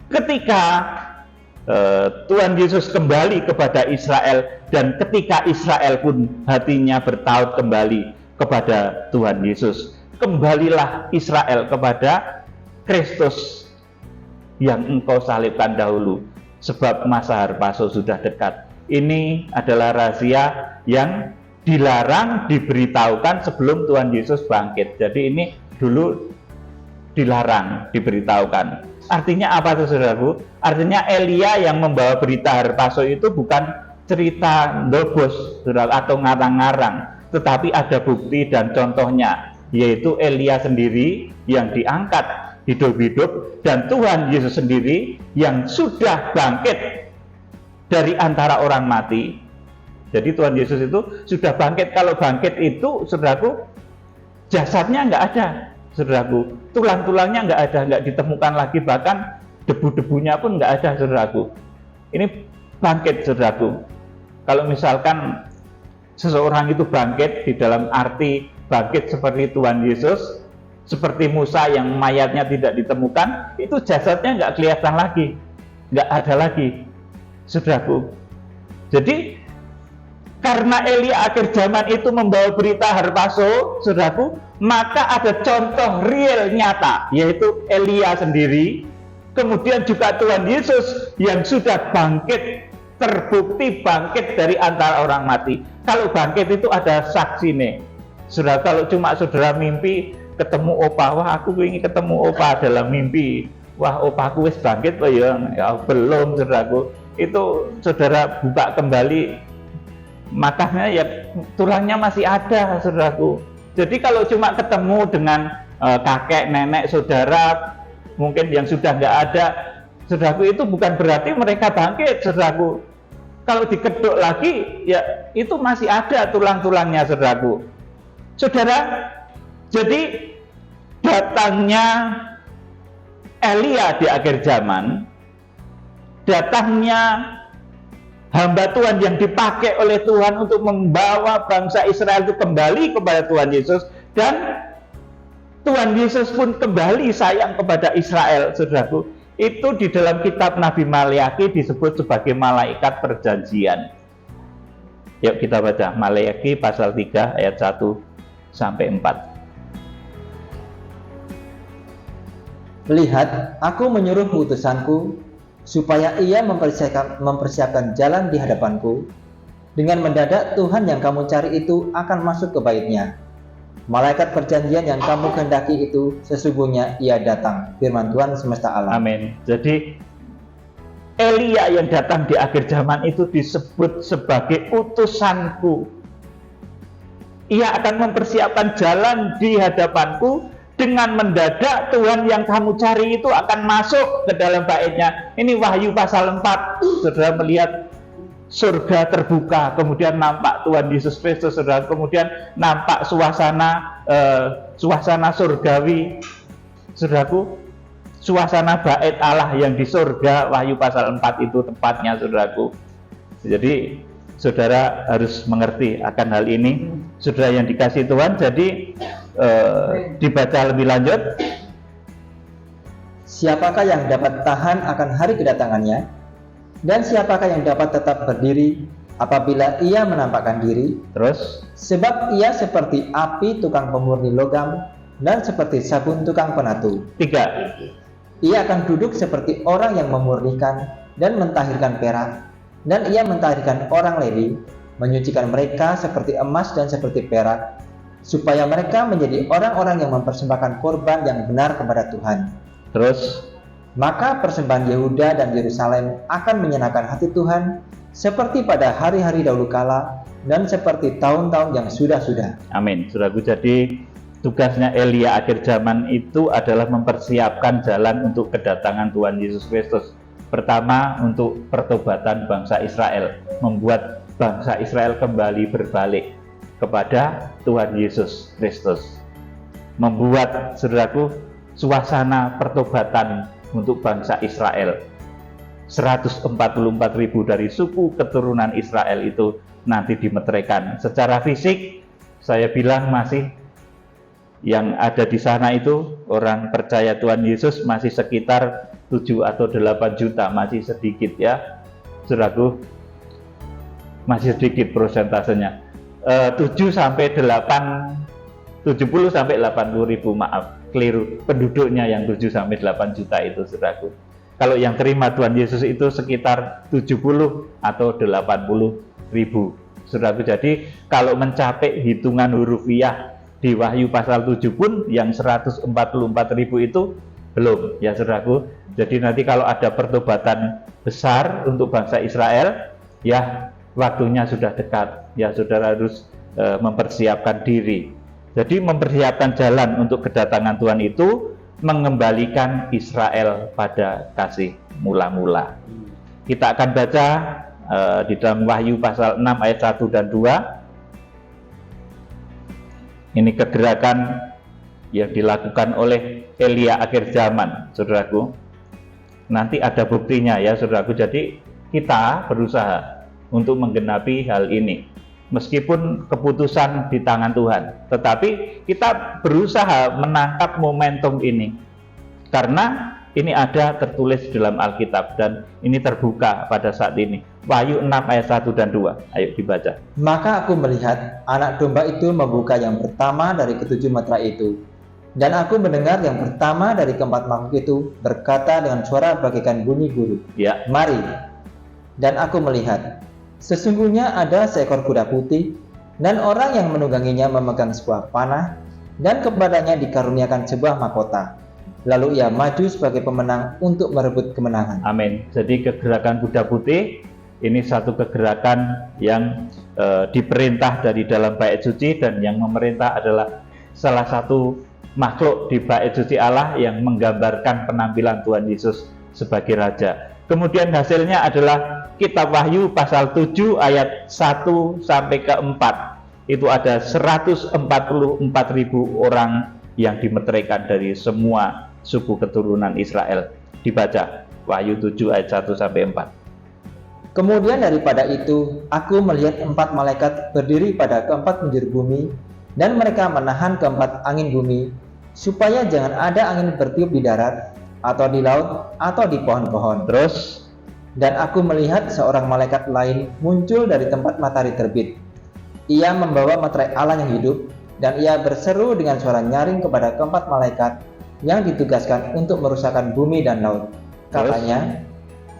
ketika Tuhan Yesus kembali kepada Israel, dan ketika Israel pun hatinya bertaut kembali kepada Tuhan Yesus. Kembalilah Israel kepada Kristus yang engkau salibkan dahulu, sebab masa harpaso sudah dekat. Ini adalah rahasia yang dilarang diberitahukan sebelum Tuhan Yesus bangkit. Jadi ini dulu dilarang diberitahukan. Artinya apa tuh, saudaraku? Artinya Elia yang membawa berita harpaso itu bukan cerita ndobos, saudara, atau ngarang-ngarang, tetapi ada bukti dan contohnya, yaitu Elia sendiri yang diangkat hidup-hidup, dan Tuhan Yesus sendiri yang sudah bangkit dari antara orang mati. Jadi Tuhan Yesus itu sudah bangkit. Kalau bangkit itu, saudaraku, jasadnya nggak ada, saudaraku, tulang-tulangnya nggak ada, nggak ditemukan lagi, bahkan debu-debunya pun nggak ada, saudaraku. Ini bangkit, saudaraku. Kalau misalkan seseorang itu bangkit di dalam arti bangkit seperti Tuhan Yesus, seperti Musa yang mayatnya tidak ditemukan, itu jasadnya nggak kelihatan lagi, nggak ada lagi, saudaraku. Jadi karena Elia akhir zaman itu membawa berita harpazo, saudaraku, maka ada contoh real nyata, yaitu Elia sendiri, kemudian juga Tuhan Yesus yang sudah bangkit, terbukti bangkit dari antara orang mati. Kalau bangkit itu ada saksi nih, saudara. Kalau cuma saudara mimpi ketemu opa, wah aku ingin ketemu opa dalam mimpi, wah opaku wis bangkit, oh ya belum, saudaraku. Itu saudara buka kembali, makanya ya tulangnya masih ada, saudaraku. Jadi kalau cuma ketemu dengan kakek, nenek, saudara mungkin yang sudah nggak ada, saudaraku, itu bukan berarti mereka bangkit, saudaraku. Kalau dikeduk lagi, ya itu masih ada tulang-tulangnya, saudaraku. Saudara, jadi datangnya Elia di akhir zaman, datangnya hamba Tuhan yang dipakai oleh Tuhan untuk membawa bangsa Israel itu kembali kepada Tuhan Yesus, dan Tuhan Yesus pun kembali sayang kepada Israel, saudaraku. Itu di dalam kitab Nabi Maleakhi disebut sebagai malaikat perjanjian. Yuk kita baca Maleakhi pasal 3 ayat 1 sampai 4.
Lihat, aku menyuruh utusanku supaya ia mempersiapkan jalan di hadapanku. Dengan mendadak Tuhan yang kamu cari itu akan masuk ke baitnya. Malaikat perjanjian yang kamu kehendaki itu sesungguhnya ia datang. Firman Tuhan semesta alam.
Amin. Jadi Elia yang datang di akhir zaman itu disebut sebagai utusanku. Ia akan mempersiapkan jalan di hadapanku. Dengan mendadak Tuhan yang kamu cari itu akan masuk ke dalam baitnya. Ini Wahyu pasal 4. Saudara melihat surga terbuka, kemudian nampak Tuhan Yesus Kristus, saudara, kemudian nampak suasana surgawi, saudaraku, suasana bait Allah yang di surga. Wahyu pasal 4 itu tempatnya, saudaraku. Jadi saudara harus mengerti akan hal ini, saudara yang dikasihi Tuhan. Jadi dibaca lebih lanjut.
Siapakah yang dapat tahan akan hari kedatangannya? Dan siapakah yang dapat tetap berdiri apabila ia menampakkan diri?
Terus,
sebab ia seperti api tukang pemurni logam dan seperti sabun tukang penatu.
3.
Ia akan duduk seperti orang yang memurnikan dan mentahirkan perak, dan ia mentahirkan orang Lewi, menyucikan mereka seperti emas dan seperti perak, supaya mereka menjadi orang-orang yang mempersembahkan korban yang benar kepada Tuhan.
Terus,
maka persembahan Yehuda dan Yerusalem akan menyenangkan hati Tuhan seperti pada hari-hari dahulu kala dan seperti tahun-tahun yang sudah-sudah.
Amin. Saudaraku, jadi tugasnya Elia akhir zaman itu adalah mempersiapkan jalan untuk kedatangan Tuhan Yesus Kristus. Pertama, untuk pertobatan bangsa Israel, membuat bangsa Israel kembali berbalik kepada Tuhan Yesus Kristus. Membuat, saudaraku, suasana pertobatan untuk bangsa Israel. 144.000 dari suku keturunan Israel itu nanti dimeteraikan. Secara fisik, saya bilang masih yang ada di sana itu orang percaya Tuhan Yesus masih sekitar 7 atau 8 juta, masih sedikit ya, saudaraku, masih sedikit persentasenya. 70 sampai 80 ribu, maaf, keliru, penduduknya yang 7 sampai 8 juta itu, saudaraku. Kalau yang terima Tuhan Yesus itu sekitar 70 atau 80 ribu, saudaraku. Jadi kalau mencapai hitungan hurufiah di Wahyu pasal 7 pun yang 144 ribu itu belum, ya saudaraku. Jadi nanti kalau ada pertobatan besar untuk bangsa Israel, ya waktunya sudah dekat, ya saudara harus mempersiapkan diri. Jadi mempersiapkan jalan untuk kedatangan Tuhan itu mengembalikan Israel pada kasih mula-mula. Kita akan baca di dalam Wahyu pasal 6 ayat 1 dan 2. Ini kegerakan yang dilakukan oleh Elia akhir zaman, saudaraku. Nanti ada buktinya ya, saudaraku. Jadi kita berusaha untuk menggenapi hal ini. meskipun keputusan di tangan Tuhan. Tetapi kita berusaha menangkap momentum ini, karena ini ada tertulis dalam Alkitab dan ini terbuka pada saat ini. Wahyu 6 ayat 1 dan 2. Ayo dibaca.
Maka aku melihat anak domba itu membuka yang pertama dari ketujuh meterai itu. Dan aku mendengar yang pertama dari keempat makhluk itu berkata dengan suara bagaikan bunyi guru.
Ya.
Mari. Dan aku melihat, sesungguhnya ada seekor kuda putih, dan orang yang menungganginya memegang sebuah panah, dan kepadanya dikaruniakan sebuah mahkota. Lalu ia maju sebagai pemenang untuk merebut kemenangan.
Amin. Jadi kegerakan kuda putih ini satu kegerakan yang diperintah dari dalam bait suci, dan yang memerintah adalah salah satu makhluk di bait suci Allah yang menggambarkan penampilan Tuhan Yesus sebagai Raja. Kemudian hasilnya adalah kitab Wahyu pasal 7 ayat 1 sampai ke 4. Itu ada 144.000 orang yang dimeteraikan dari semua suku keturunan Israel. Dibaca Wahyu 7 ayat 1 sampai 4.
Kemudian daripada itu, aku melihat 4 malaikat berdiri pada keempat penjuru bumi, dan mereka menahan keempat angin bumi, supaya jangan ada angin bertiup di darat, atau di laut, atau di pohon-pohon.
Terus,
dan aku melihat seorang malaikat lain muncul dari tempat matahari terbit. Ia membawa materai Allah yang hidup, dan ia berseru dengan suara nyaring kepada keempat malaikat yang ditugaskan untuk merusakkan bumi dan laut. Katanya,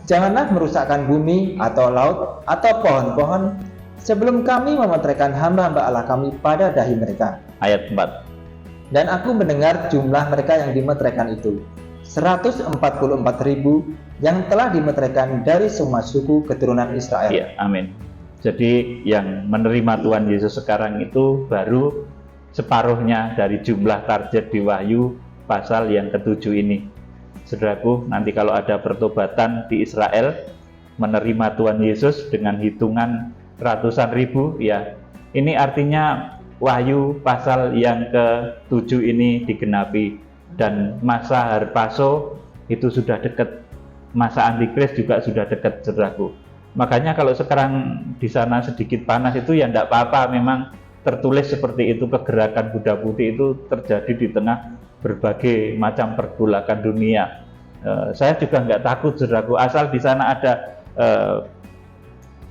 janganlah merusakkan bumi atau laut atau pohon-pohon sebelum kami memeteraikan hamba-hamba Allah kami pada dahi mereka.
Ayat 4.
Dan aku mendengar jumlah mereka yang dimeteraikan itu, 144.000 yang telah dimeteraikan dari semua suku keturunan Israel.
Ya, amin. Jadi yang menerima Tuhan Yesus sekarang itu baru separuhnya dari jumlah target di Wahyu pasal yang ke-7 ini. Saudaraku, nanti kalau ada pertobatan di Israel menerima Tuhan Yesus dengan hitungan ratusan ribu, ya ini artinya Wahyu pasal yang ke-7 ini digenapi, dan masa harpaso itu sudah dekat, masa antikris juga sudah dekat, saudaraku. Makanya kalau sekarang di sana sedikit panas itu ya tidak apa-apa, memang tertulis seperti itu, kegerakan kuda putih itu terjadi di tengah berbagai macam pergolakan dunia. Saya juga nggak takut, saudaraku, asal di sana ada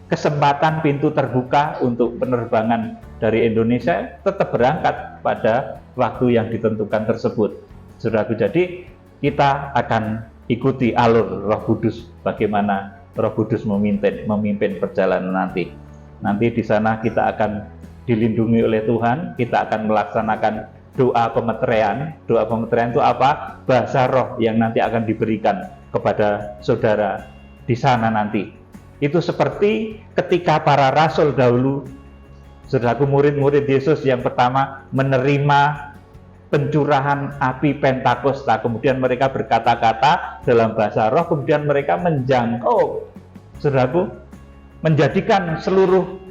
kesempatan pintu terbuka untuk penerbangan dari Indonesia, tetap berangkat pada waktu yang ditentukan tersebut, saudaraku. Jadi kita akan ikuti alur Roh Kudus, bagaimana Roh Kudus memimpin perjalanan nanti. Nanti di sana kita akan dilindungi oleh Tuhan, kita akan melaksanakan doa pemeteraian. Doa pemeteraian itu apa? Bahasa roh yang nanti akan diberikan kepada saudara di sana nanti. Itu seperti ketika para rasul dahulu, saudaraku, murid-murid Yesus yang pertama menerima pencurahan api Pentakosta, kemudian mereka berkata-kata dalam bahasa roh, kemudian mereka menjangkau, saudaraku, menjadikan seluruh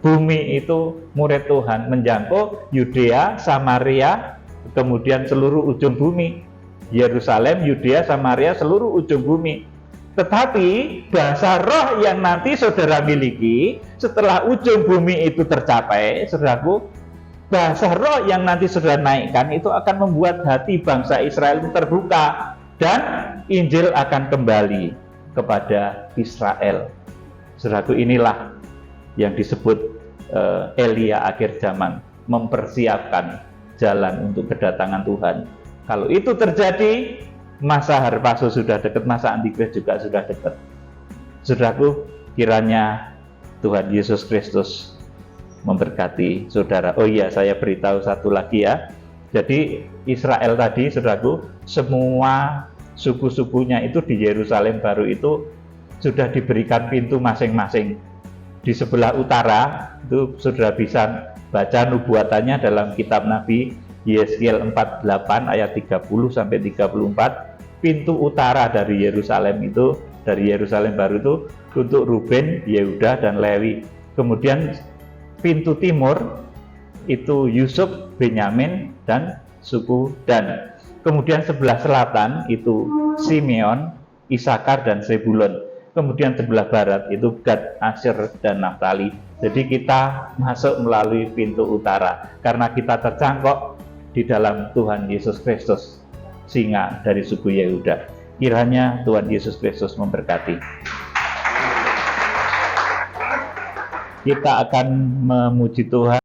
bumi itu murid Tuhan, menjangkau Yudea, Samaria, kemudian seluruh ujung bumi, Yerusalem, Yudea, Samaria, seluruh ujung bumi. Tetapi bahasa roh yang nanti saudara miliki setelah ujung bumi itu tercapai, saudaraku, bahasa roh yang nanti saudara naikkan itu akan membuat hati bangsa Israel itu terbuka, dan Injil akan kembali kepada Israel. Saudaraku, inilah yang disebut Elia akhir zaman, mempersiapkan jalan untuk kedatangan Tuhan. Kalau itu terjadi, masa harpaso sudah dekat, masa antikris juga sudah dekat. Saudaraku, kiranya Tuhan Yesus Kristus memberkati saudara. Oh iya, saya beritahu satu lagi ya. Jadi Israel tadi, saudaraku, semua suku-sukunya itu di Yerusalem baru itu sudah diberikan pintu masing-masing. Di sebelah utara itu saudara bisa baca nubuatannya dalam kitab Nabi Yeskiel 48 ayat 30 sampai 34. Pintu utara dari Yerusalem itu, dari Yerusalem baru itu untuk Ruben, Yehuda, dan Lewi. Kemudian pintu timur itu Yusuf, Benyamin, dan suku Dan. Kemudian sebelah selatan itu Simeon, Isakar, dan Zebulon. kemudian sebelah barat itu Gad, Asyer, dan Naftali. Jadi kita masuk melalui pintu utara karena kita tercangkok di dalam Tuhan Yesus Kristus, singa dari suku Yehuda. Kiranya Tuhan Yesus Kristus memberkati. Kita akan memuji Tuhan.